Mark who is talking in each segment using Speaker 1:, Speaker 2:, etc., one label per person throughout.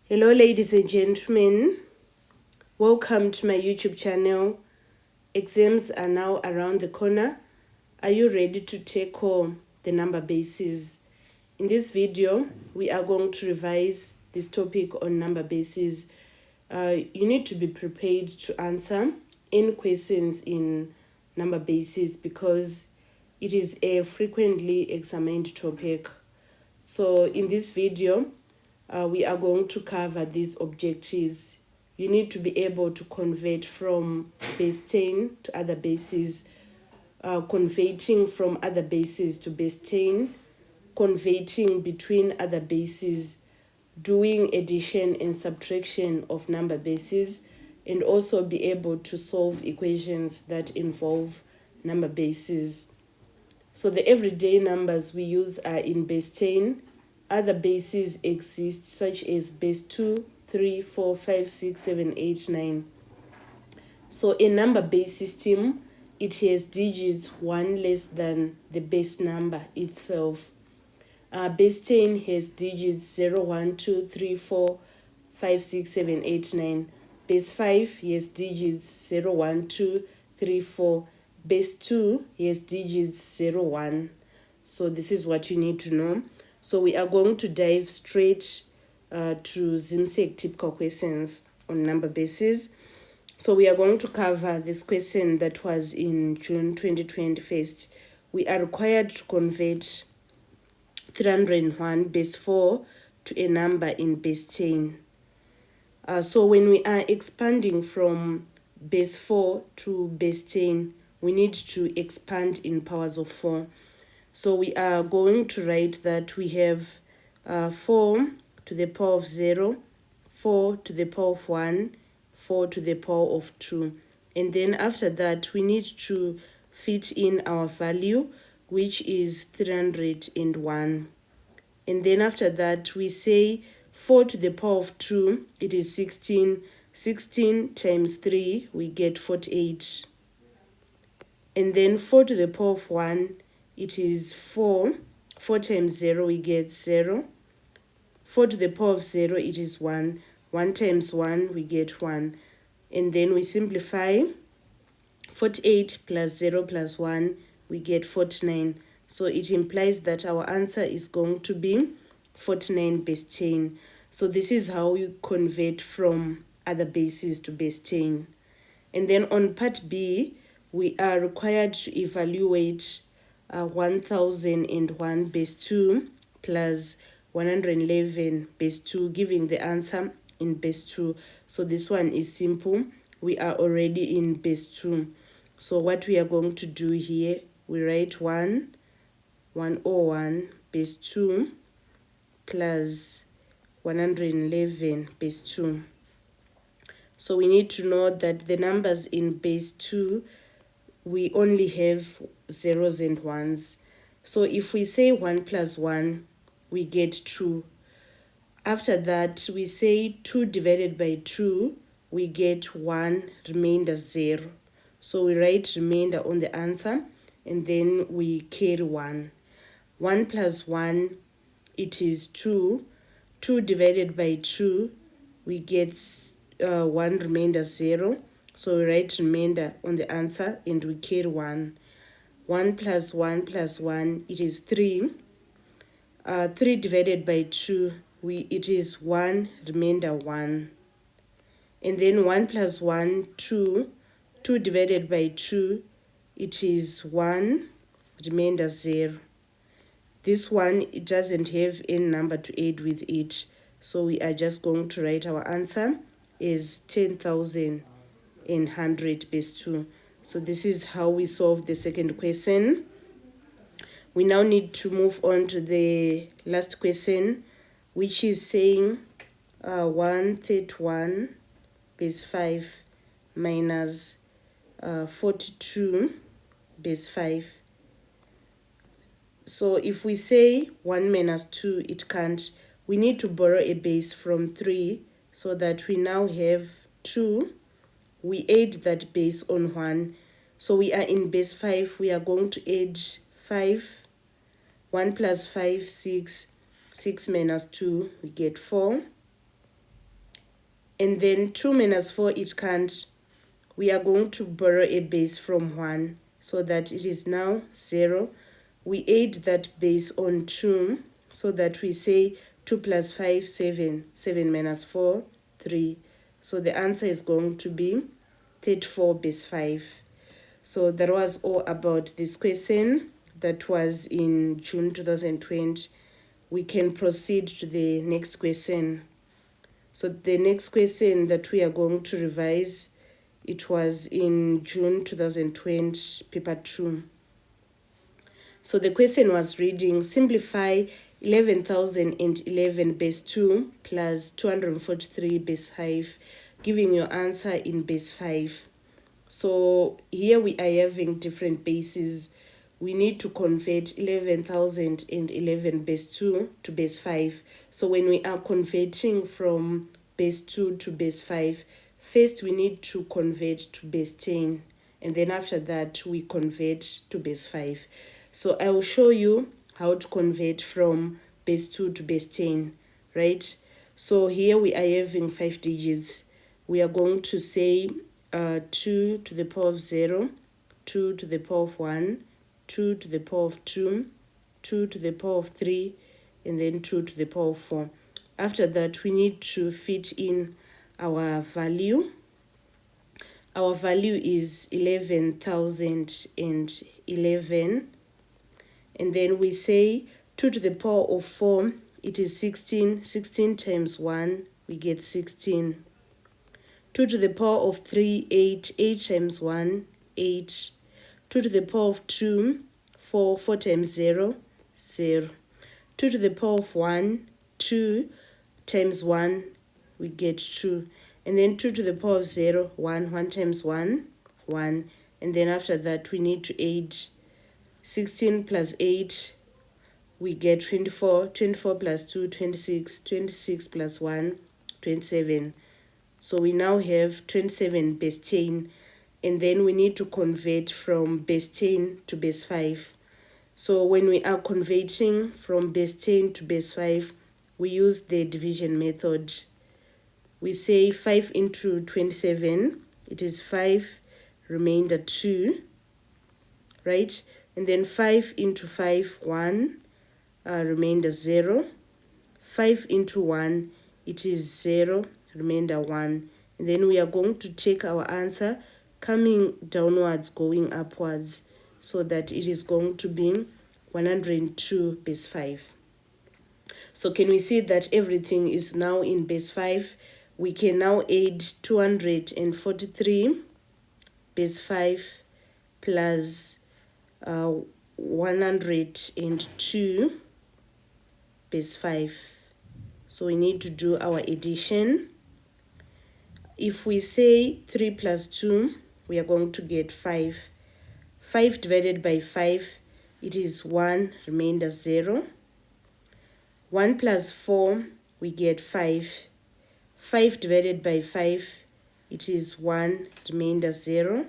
Speaker 1: Hello ladies and gentlemen, welcome to my YouTube channel. Exams are now around the corner. Are you ready to tackle the number bases? In this video, we are going to revise this topic on number bases. You need to be prepared to answer any questions in number bases because it is a frequently examined topic. So in this video, we are going to cover these objectives. You need to be able to convert from base 10 to other bases, converting from other bases to base 10, converting between other bases, doing addition and subtraction of number bases, and also be able to solve equations that involve number bases. So the everyday numbers we use are in base 10. Other bases exist such as base 2, 3, 4, 5, 6, 7, 8, 9. So a number base system, it has digits 1 less than the base number itself. Base 10 has digits 0, 1, 2, 3, 4, 5, 6, 7, 8, 9. Base 5 has digits 0, 1, 2, 3, 4. Base 2 has digits 0, 1. So this is what you need to know. So we are going to dive straight to ZIMSEC typical questions on number bases. So we are going to cover this question that was in June 2020 first. We are required to convert 301 base 4 to a number in base 10. So when we are expanding from base 4 to base 10, we need to expand in powers of 4. So we are going to write that we have 4 to the power of 0, 4 to the power of 1, 4 to the power of 2. And then after that, we need to fit in our value, which is 301. And then after that, we say 4 to the power of 2, it is 16. 16 times 3, we get 48. And then 4 to the power of 1, it is 4. 4 times 0, we get 0. 4 to the power of 0, it is 1. 1 times 1, we get 1. And then we simplify. 48 plus 0 plus 1, we get 49. So it implies that our answer is going to be 49 base 10. So this is how you convert from other bases to base 10. And then on part B, we are required to evaluate 1001 base 2 plus 111 base 2, giving the answer in base 2. So this one is simple. We are already in base 2. So what we are going to do here, we write 101 base 2 plus 111 base 2. So we need to know that the numbers in base 2, we only have zeros and ones. So if we say 1 plus 1, we get 2. After that, we say 2 divided by 2, we get 1, remainder 0. So we write remainder on the answer, and then we carry 1. 1 plus 1, it is 2. 2 divided by 2, we get 1, remainder 0. So we write remainder on the answer and we carry 1. 1 plus 1 plus 1, it is 3. 3 divided by 2, it is 1, remainder 1. And then 1 plus 1, 2. 2 divided by 2, it is 1, remainder 0. This one, it doesn't have any number to add with it. So we are just going to write our answer as 10,100 base 2. So this is how we solve the second question. We now need to move on to the last question, which is saying 131 base 5 minus 42 base 5. So if we say 1 minus 2, it can't. We need to borrow a base from 3 so that we now have 2. We add that base on 1. So we are in base 5. We are going to add 5. 1 plus 5, 6. 6 minus 2, we get 4. And then 2 minus 4, it can't. We are going to borrow a base from 1 so that it is now 0. We add that base on 2 so that we say 2 plus 5, 7. 7 minus 4, 3. So the answer is going to be 34 base 5. So that was all about this question that was in June 2020. We can proceed to the next question. So the next question that we are going to revise, it was in June 2020, paper 2. So the question was reading, simplify 11,011 base 2 plus 243 base 5, giving your answer in base 5. So here we are having different bases. We need to convert 11,011 base 2 to base 5. So when we are converting from base 2 to base 5, first we need to convert to base 10. And then after that, we convert to base 5. So I will show you how to convert from base 2 to base 10, right? So here we are having 5 digits. We are going to say 2 to the power of 0, 2 to the power of 1, 2 to the power of 2, 2 to the power of 3, and then 2 to the power of 4. After that, we need to fit in our value. Our value is 11,011. And then we say 2 to the power of 4, it is 16. 16 times 1, we get 16. 2 to the power of 3, 8. 8 times 1, 8. 2 to the power of 2, 4. 4 times 0, 0. 2 to the power of 1, 2 times 1, we get 2. And then 2 to the power of 0, 1. 1 times 1, 1. And then after that, we need to add 16 plus 8, we get 24. 24 plus 2, 26. 26 plus 1, 27. So we now have 27 base 10. And then we need to convert from base 10 to base 5. So when we are converting from base 10 to base 5, we use the division method. We say 5 into 27, it is 5, remainder 2, right? And then 5 into 5, 1, remainder 0. 5 into 1, it is 0, remainder 1. And then we are going to take our answer coming downwards, going upwards, so that it is going to be 102 base 5. So can we see that everything is now in base 5? We can now add 243 base 5 plus 102 base 5. So we need to do our addition. If we say 3 plus 2, we are going to get 5. 5 divided by 5, it is 1, remainder 0. 1 plus 4, we get 5. 5 divided by 5, it is 1, remainder 0.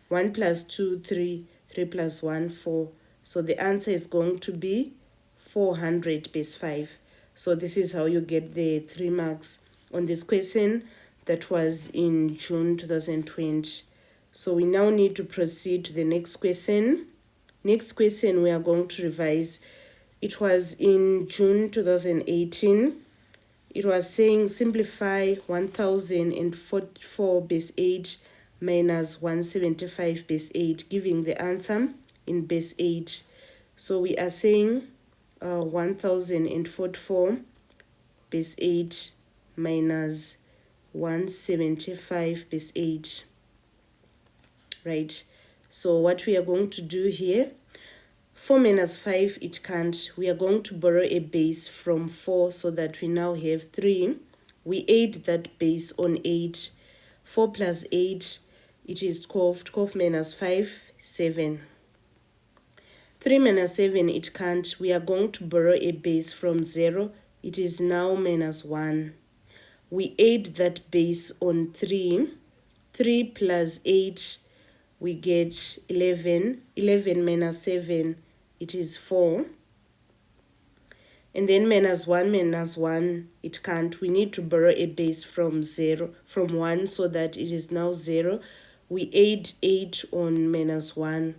Speaker 1: 1 plus 2, 3. 3 plus 1, 4. So the answer is going to be 400 base 5. So this is how you get the 3 marks on this question that was in June 2020. So we now need to proceed to the next question. Next question we are going to revise. It was in June 2018. It was saying simplify 1044 base 8 minus 175 base 8, giving the answer in base 8. So we are saying 1044 base 8 minus 175 base 8. Right. So what we are going to do here, 4 minus 5, it can't. We are going to borrow a base from 4 so that we now have 3. We add that base on 8. 4 plus 8, it is 12. 12 minus 5, 7. 3 minus 7, it can't. We are going to borrow a base from 0. It is now minus 1. We add that base on 3. 3 plus 8, we get 11. 11 minus 7, it is 4. And then minus 1, it can't. We need to borrow a base from 1, so that it is now 0. We add 8 on minus 1.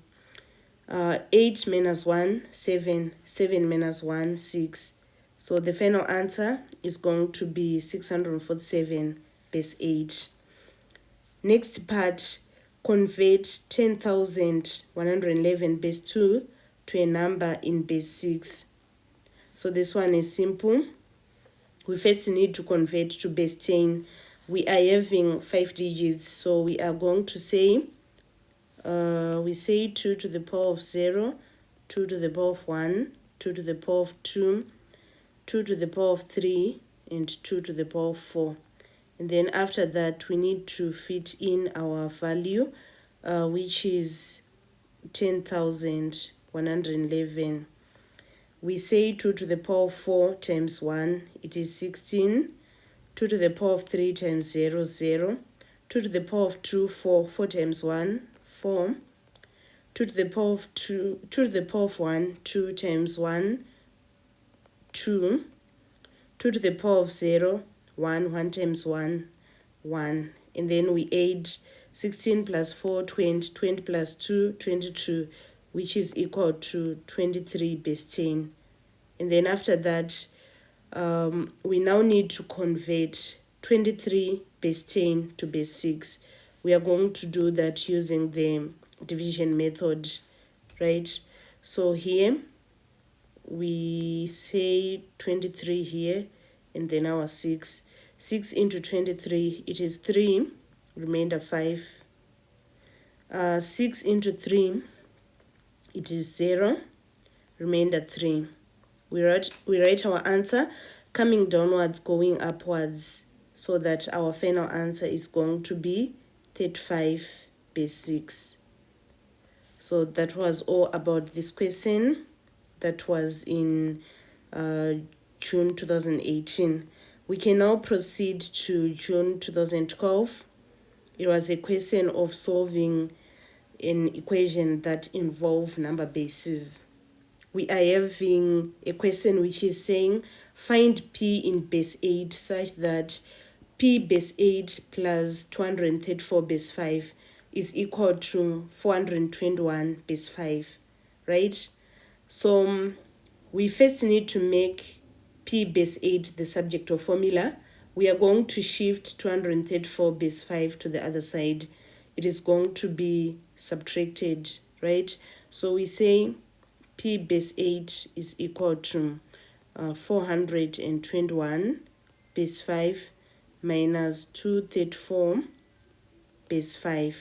Speaker 1: 8 minus 1, 7. 7 minus 1, 6. So the final answer is going to be 647 base 8. Next part, convert 10,111 base 2 to a number in base 6. So this one is simple. We first need to convert to base 10. We are having 5 digits, so we are going to say, we say 2 to the power of 0, 2 to the power of 1, 2 to the power of 2, 2 to the power of 3, and 2 to the power of 4. And then after that, we need to fit in our value, which is 10,111. We say 2 to the power of 4 times 1, it is 16. 2 to the power of 3 times 0, 0. 2 to the power of 2, 4. 4 times 1, 4. 2 to the power of 2, 2 to the power of 1, 2 times 1, 2. 2 to the power of 0, 1. 1 times 1, 1. And then we add 16 plus 4, 20. 20 plus 2, 22, which is equal to 23 base 10. And then after that, we now need to convert 23 base 10 to base 6. We are going to do that using the division method, right? So here, we say 23 here, and then our 6. 6 into 23, it is 3, remainder 5. 6 into 3, it is 0, remainder 3. We write our answer coming downwards, going upwards, so that our final answer is going to be 35 base 6. So that was all about this question. That was in June 2018. We can now proceed to June 2012. It was a question of solving an equation that involved number bases. We are having a question which is saying find p in base 8 such that p base 8 plus 234 base 5 is equal to 421 base 5, right? So we first need to make p base 8 the subject of formula. We are going to shift 234 base 5 to the other side. It is going to be subtracted, right? So we say p base 8 is equal to 421 base 5 minus 234 base 5.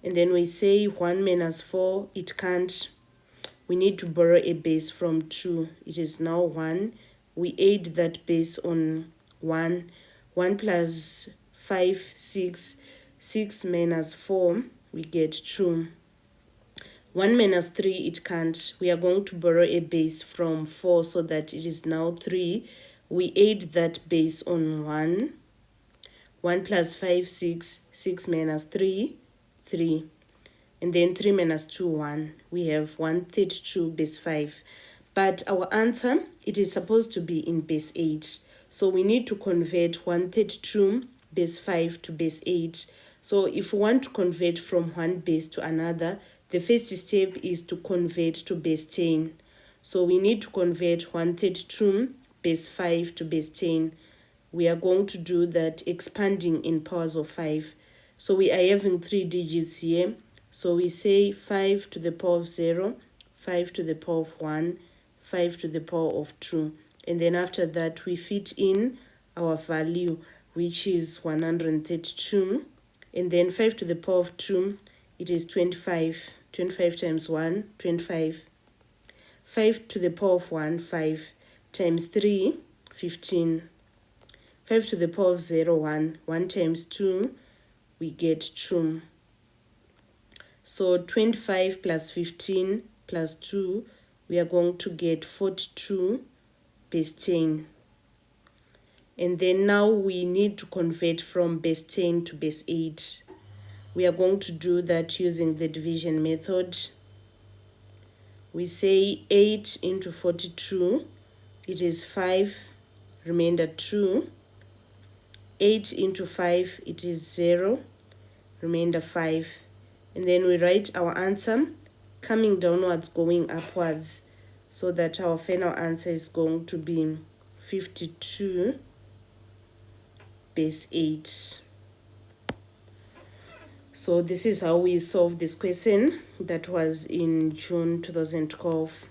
Speaker 1: And then we say 1 minus 4, it can't. We need to borrow a base from 2. It is now 1. We add that base on 1. 1 plus 5, 6. 6 minus 4, we get 2. 1 minus 3, it can't. We are going to borrow a base from 4, so that it is now 3. We add that base on 1. 1 plus 5, 6. 6 minus 3, 3. And then 3 minus 2, 1. We have 132 base 5. But our answer, it is supposed to be in base 8. So we need to convert 132 base 5 to base 8. So if we want to convert from one base to another, the first step is to convert to base 10. So we need to convert 132 base 5 to base 10. We are going to do that expanding in powers of 5. So we are having 3 digits here. So we say 5 to the power of 0, 5 to the power of 1, 5 to the power of 2. And then after that, we fit in our value, which is 132. And then 5 to the power of 2, it is 25. 25 times 1, 25. 5 to the power of 1, 5. Times 3, 15. 5 to the power of 0, 1. 1 times 2, we get 2. So 25 plus 15 plus 2, we are going to get 42 base 10. And then now we need to convert from base 10 to base 8. We are going to do that using the division method. We say 8 into 42, it is 5, remainder 2. 8 into 5, it is 0, remainder 5. And then we write our answer coming downwards, going upwards, so that our final answer is going to be 52 base 8. So this is how we solved this question that was in June 2012.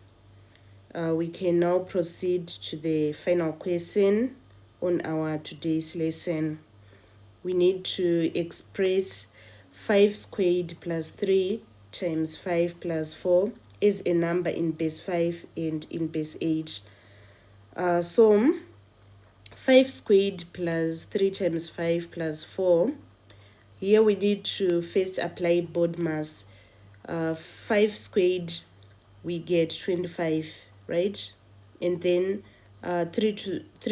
Speaker 1: We can now proceed to the final question on our today's lesson. We need to express 5 squared plus 3 times 5 plus 4 as a number in base 5 and in base 8. So 5 squared plus 3 times 5 plus 4. Here we need to first apply BODMAS. 5 squared, we get 25, right? And then 3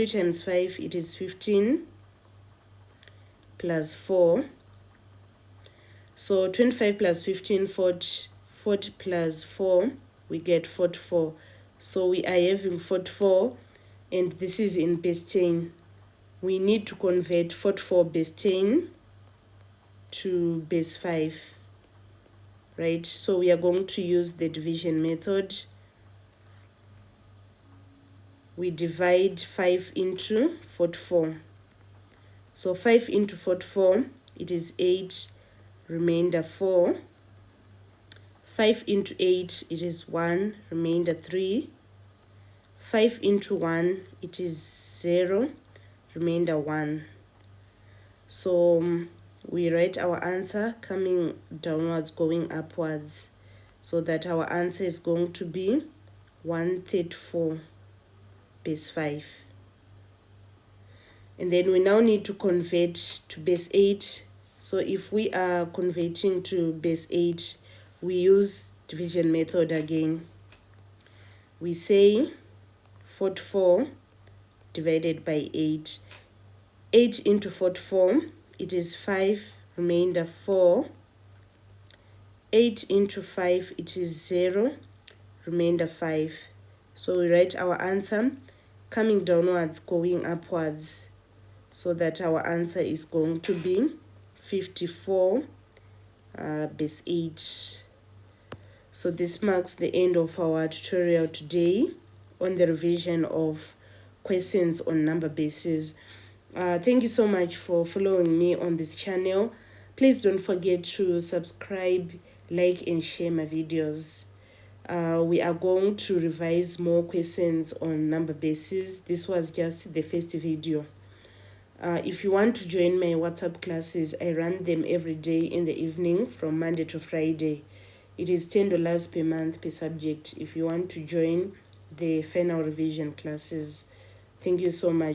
Speaker 1: times 5, it is 15 plus 4. So 25 plus 15, 40, 40 plus 4, we get 44. So we are having 44, and this is in base 10. We need to convert 44 base 10 to base 5, right? So we are going to use the division method. We divide 5 into 44. So 5 into 44, it is 8, remainder 4. 5 into 8, it is 1, remainder 3. 5 into 1, it is 0, remainder 1. So we write our answer coming downwards, going upwards, so that our answer is going to be 134 base 5. And then we now need to convert to base 8. So if we are converting to base 8, we use division method again. We say 44 divided by 8. 8 into 44, it is 5, remainder 4. 8 into 5, it is 0, remainder 5. So we write our answer coming downwards, going upwards, so that our answer is going to be 54 base 8. So this marks the end of our tutorial today on the revision of questions on number bases. Thank you so much for following me on this channel. Please don't forget to subscribe, like, and share my videos. We are going to revise more questions on number bases. This was just the first video. If you want to join my WhatsApp classes, I run them every day in the evening from Monday to Friday. It is $10 per month per subject if you want to join the final revision classes. Thank you so much.